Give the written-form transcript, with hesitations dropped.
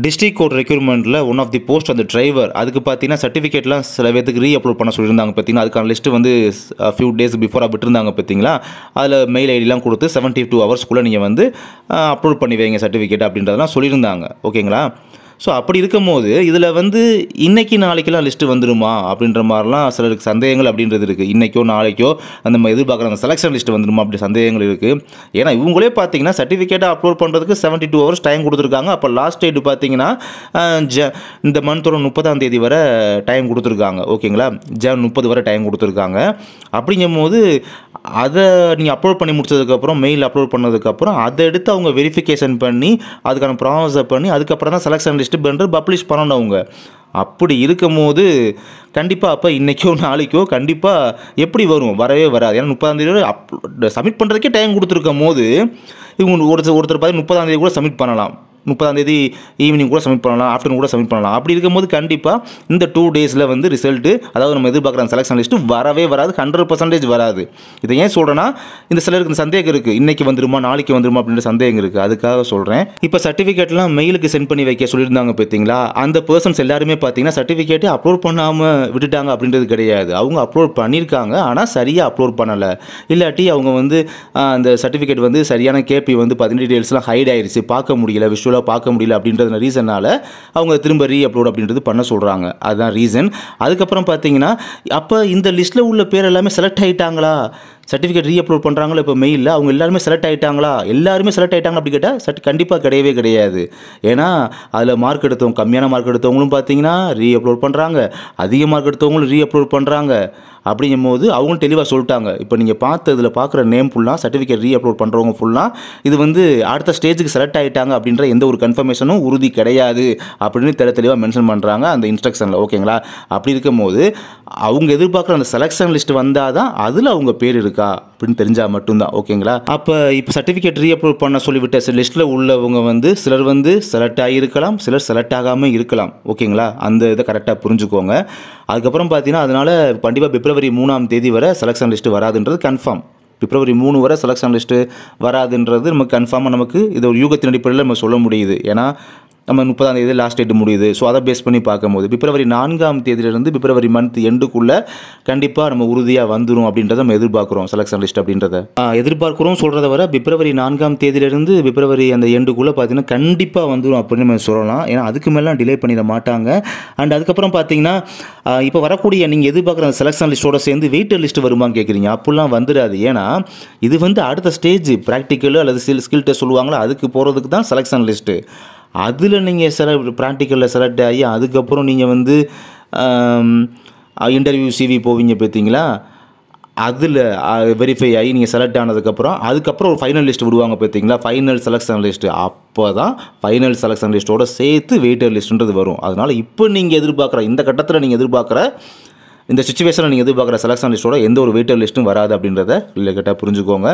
District court ரெக்யூர்மெண்ட்டில் one of the post அந்த driver அதுக்கு பார்த்தீங்கன்னா சர்டிஃபிகேட்லாம் சில பேருக்கு அப்லோட் பண்ண சொல்லியிருந்தாங்க பார்த்தீங்கன்னா. அதுக்கான லிஸ்ட்டு வந்து ஃபியூ டேஸ் பிஃபோராக விட்டுருந்தாங்க பார்த்தீங்களா. அதில் மெயில் ஐடிலாம் கொடுத்து 72 ஹவர்ஸ்க்குள்ளே நீங்கள் வந்து அப்லோட் பண்ணி வைங்க சர்டிஃபிகேட் அப்படின்றதெல்லாம் சொல்லியிருந்தாங்க. ஓகேங்களா. ஸோ அப்படி இருக்கும்போது இதில் வந்து இன்றைக்கி நாளைக்கெல்லாம் லிஸ்ட்டு வந்துடுமா அப்படின்ற மாதிரிலாம் சிலருக்கு சந்தேகங்கள் அப்படின்றது இருக்குது. இன்றைக்கோ நாளைக்கோ நம்ம எதிர்பார்க்குறாங்க செலெக்ஷன் லிஸ்ட்டு வந்துடுமா அப்படி சந்தேகங்கள் இருக்குது. ஏன்னா இவங்களே பார்த்தீங்கன்னா சர்டிஃபிகேட்டை அப்லோட் பண்ணுறதுக்கு 72 ஹவர்ஸ் டைம் கொடுத்துருக்காங்க. அப்போ லாஸ்ட் டேட் பார்த்தீங்கன்னா இந்த மந்தோட 30ஆம் தேதி வரை டைம் கொடுத்துருக்காங்க. ஓகேங்களா. ஜன் 30 வரை டைம் கொடுத்துருக்காங்க. அப்படிங்கும்போது அதை நீங்கள் அப்லோட் பண்ணி முடிச்சதுக்கப்புறம் மெயில் அப்லோட் பண்ணதுக்கப்புறம் அதை எடுத்து அவங்க வெரிஃபிகேஷன் பண்ணி அதுக்கான ப்ராசஸை பண்ணி அதுக்கப்புறம் தான் செலெக்ஷன் லிஸ்ட்டு பண்ணுறது பப்ளிஷ் பண்ணணும் அவங்க. அப்படி இருக்கும் போது கண்டிப்பாக அப்போ இன்றைக்கோ நாளைக்கோ கண்டிப்பாக எப்படி வரும், வரவே வராது. ஏன்னா 30ஆம் தேதி சப்மிட் பண்ணுறதுக்கே டைம் கொடுத்துருக்கும் போது இவங்க ஒருத்தர் பார்த்து 30ஆம் தேதி கூட சப்மிட் பண்ணலாம், 30ஆம் தேதி ஈவினிங் கூட சப்மிட் பண்ணலாம், ஆஃப்டர்நூன் கூட சப்மிட் பண்ணலாம். அப்படி இருக்கும்போது கண்டிப்பாக இந்த 2 டேஸில் வந்து ரிசல்ட்டு, அதாவது நம்ம எதிர்பார்க்குற செலெக்ஷன் லிஸ்ட்டு வரவே வராது, 100% வராது. இதை ஏன் சொல்கிறேன்னா இந்த சிலருக்கு இந்த சந்தேகம் இருக்குது, இன்றைக்கி வந்துருமா நாளைக்கு வந்துருமா அப்படின்ற சந்தேகம் இருக்குது. அதுக்காக சொல்கிறேன். இப்போ சர்டிஃபிகேட்லாம் மெயிலுக்கு சென்ட் பண்ணி வைக்க சொல்லியிருந்தாங்க பார்த்தீங்களா. அந்த பர்சன்ஸ் எல்லாருமே பார்த்தீங்கன்னா சர்டிஃபிகேட்டை அப்லோட் பண்ணாமல் விட்டுட்டாங்க அப்படின்றது கிடையாது. அவங்க அப்லோட் பண்ணியிருக்காங்க, ஆனால் சரியாக அப்லோட் பண்ணலை. இல்லாட்டி அவங்க வந்து அந்த சர்டிஃபிகேட் வந்து சரியான கேபி வந்து டீட்டெயில்ஸ்லாம் ஹைட் ஆயிடுச்சு, பார்க்க முடியல, விஷுவலாக பார்க்க முடியல அப்படின்றது ரீசனால அவங்க திரும்ப அப்லோட் அப்படின்றது பண்ண சொல்கிறாங்க. அதுதான் ரீசன். அதுக்கப்புறம் பார்த்தீங்கன்னா அப்போ இந்த லிஸ்ட்டில் உள்ள பேர் எல்லாமே செலக்ட் ஆகிட்டாங்களா, சர்டிஃபிகேட் அப்லோட் பண்ணுறாங்களோ இப்போ மெயிலில் அவங்க எல்லாருமே செலக்ட் ஆகிட்டாங்களா, எல்லாருமே செலக்ட் ஆகிட்டாங்க அப்படி கேட்டால் கண்டிப்பாக கிடையவே கிடையாது. ஏன்னா அதில் மார்க் எடுத்தவங்க, கம்மியான மார்க் எடுத்தவங்களும் பார்த்தீங்கன்னா அப்லோட் பண்ணுறாங்க, அதிக மார்க் எடுத்தவங்களும் அப்லோட் பண்ணுறாங்க. அப்படிங்கும்போது அவங்களும் தெளிவாக சொல்லிட்டாங்க. இப்போ நீங்கள் இதில் பார்க்குற நேம் ஃபுல்லாக சர்டிஃபிகேட் அப்லோட் பண்ணுறவங்க ஃபுல்லாக இது வந்து அடுத்த ஸ்டேஜுக்கு செலக்ட் ஆகிட்டாங்க அப்படின்ற எந்த ஒரு கன்ஃபர்மேஷனும் உறுதி கிடையாது அப்படின்னு தெளிவாக மென்ஷன் பண்ணுறாங்க அந்த இன்ஸ்ட்ரக்ஷனில். ஓகேங்களா. அப்படி இருக்கும்போது அவங்க எதிர்பார்க்குற அந்த செலெக்ஷன் லிஸ்ட் வந்தால் தான் அதில் அவங்க பேர் இருக்கா அப்படின்னு தெரிஞ்சால் மட்டும்தான். ஓகேங்களா. அப்போ இப்போ சர்டிஃபிகேட் அப்லோட் பண்ண சொல்லிவிட்ட லிஸ்ட்டில் உள்ளவங்க வந்து சிலர் வந்து செலக்ட் ஆகியிருக்கலாம், சிலர் செலக்ட் ஆகாமல் இருக்கலாம். ஓகேங்களா. அந்த இதை கரெக்டாக புரிஞ்சுக்கோங்க. அதுக்கப்புறம் பார்த்தீங்கன்னா அதனால் கண்டிப்பாக பிப்ரவரி 3ஆம் தேதி வரை செலெக்ஷன் லிஸ்ட்டு வராதுன்றது கன்ஃபார்ம். பிப்ரவரி 3 வரை செலெக்ஷன் லிஸ்ட்டு வராதுன்றது நமக்கு கன்ஃபார்மாக நமக்கு இது ஒரு யூகத்தின் அடிப்படையில் நம்ம சொல்ல முடியுது. ஏன்னா நம்ம 30ஆம் தேதி லாஸ்ட் டேட் முடியுது. ஸோ அதை பேஸ் பண்ணி பார்க்கும்போது பிப்ரவரி 4ஆம் தேதியிலிருந்து பிப்ரவரி மந்த் எண்டுக்குள்ளே கண்டிப்பாக நம்ம உறுதியாக வந்துடும் அப்படின்றத நம்ம எதிர்பார்க்குறோம். செலெக்ஷன் லிஸ்ட் அப்படின்றத எதிர்பார்க்குறோம் சொல்கிறத வர பிப்ரவரி 4ஆம் தேதியிலிருந்து பிப்ரவரி அந்த எண்டுக்குள்ளே பார்த்தீங்கன்னா கண்டிப்பாக வந்துடும் அப்படின்னு நம்ம சொல்லலாம். ஏன்னா அதுக்கு மேலாம் டிலே பண்ணிட மாட்டாங்க. அண்ட் அதுக்கப்புறம் பார்த்தீங்கன்னா இப்போ வரக்கூடிய நீங்கள் எதிர்பார்க்குற அந்த செலெக்ஷன் லிஸ்ட்டோட சேர்ந்து வெயிட்டர் லிஸ்ட்டு வருமான்னு கேட்குறீங்க. அப்படிலாம் வந்துடாது. ஏன்னா இது வந்து அடுத்த ஸ்டேஜ் ப்ராக்டிக்கலு அல்லது ஸ்கில் டெஸ்ட் சொல்லுவாங்களா, அதுக்கு போகிறதுக்கு தான் செலெக்ஷன் லிஸ்ட்டு. அதில் நீங்கள் ப்ராக்டிக்கலில் செலக்ட் ஆகி அதுக்கப்புறம் நீங்கள் வந்து இன்டர்வியூ சிவி போவீங்க பார்த்தீங்களா. அதில் வெரிஃபை ஆகி நீங்கள் செலக்ட் ஆனதுக்கப்புறம் அதுக்கப்புறம் ஒரு ஃபைனல் லிஸ்ட் விடுவாங்க பார்த்தீங்களா, ஃபைனல் செலெக்ஷன் லிஸ்ட்டு. அப்போ தான் ஃபைனல் செலெக்ஷன் லிஸ்ட்டோட சேர்த்து வெயிட்டர் லிஸ்ட்டுன்றது வரும். அதனால் இப்போ நீங்கள் எதிர்பார்க்குற இந்த கட்டத்தில் நீங்கள் எதிர்பார்க்குற இந்த சிச்சுவேஷனில் நீங்கள் எதிர்பார்க்குற செலெக்ஷன் லிஸ்ட்டோட எந்த ஒரு வெயிட்டர் லிஸ்ட்டும் வராது அப்படின்றத இல்லை கேட்டால் புரிஞ்சுக்கோங்க.